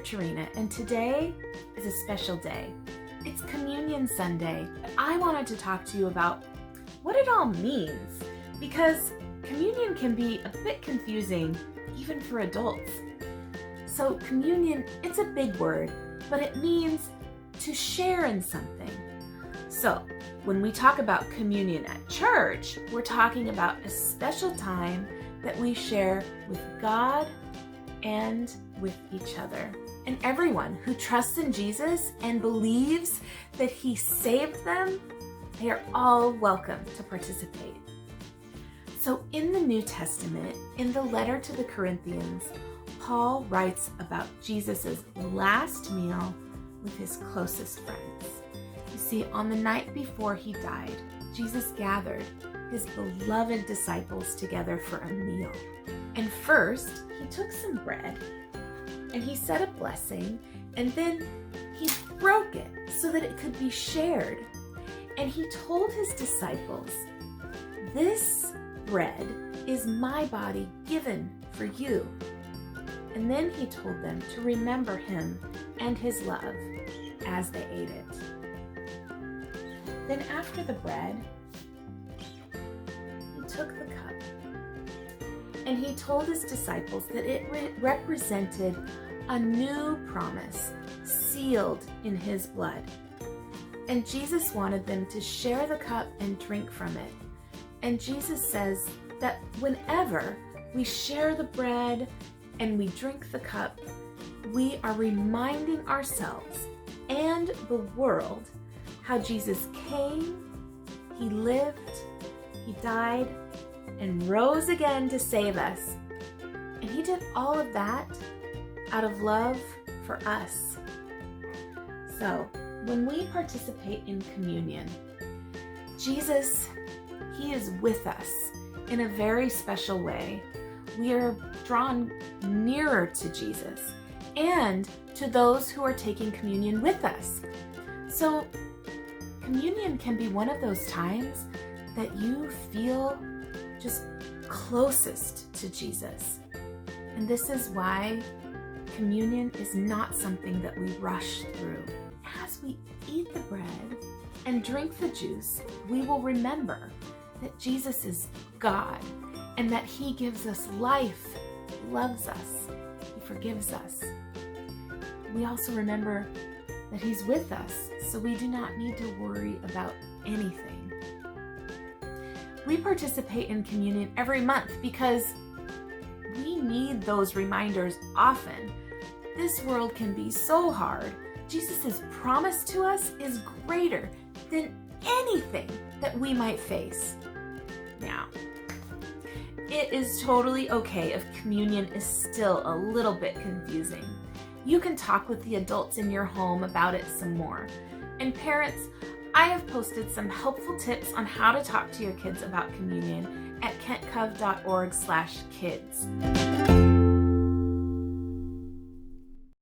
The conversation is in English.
Tarina, and today is a special day. It's Communion Sunday. I wanted to talk to you about what it all means, because communion can be a bit confusing even for adults. So communion, it's a big word, but it means to share in something. So when we talk about communion at church, we're talking about a special time that we share with God and with each other. And everyone who trusts in Jesus and believes that He saved them, they are all welcome to participate. So in the New Testament, in the letter to the Corinthians, Paul writes about Jesus' last meal with his closest friends. You see, on the night before He died, Jesus gathered His beloved disciples together for a meal. And first, He took some bread and He said a blessing, and then He broke it so that it could be shared. And He told His disciples, "This bread is my body given for you." And then He told them to remember Him and His love as they ate it. Then after the bread, He took the cup and He told His disciples that it represented a new promise sealed in His blood. And Jesus wanted them to share the cup and drink from it. And Jesus says that whenever we share the bread and we drink the cup, we are reminding ourselves and the world how Jesus came, He lived, He died, and rose again to save us. And He did all of that out of love for us. So when we participate in communion, Jesus, He is with us in a very special way. We are drawn nearer to Jesus and to those who are taking communion with us. So communion can be one of those times that you feel just closest to Jesus. And this is why communion is not something that we rush through. As we eat the bread and drink the juice, we will remember that Jesus is God and that He gives us life, He loves us, He forgives us. We also remember that He's with us, so we do not need to worry about anything. We participate in communion every month because we need those reminders often. This world can be so hard. Jesus' promise to us is greater than anything that we might face. Now, it is totally okay if communion is still a little bit confusing. You can talk with the adults in your home about it some more. And parents, I have posted some helpful tips on how to talk to your kids about communion at KentCov.org/kids.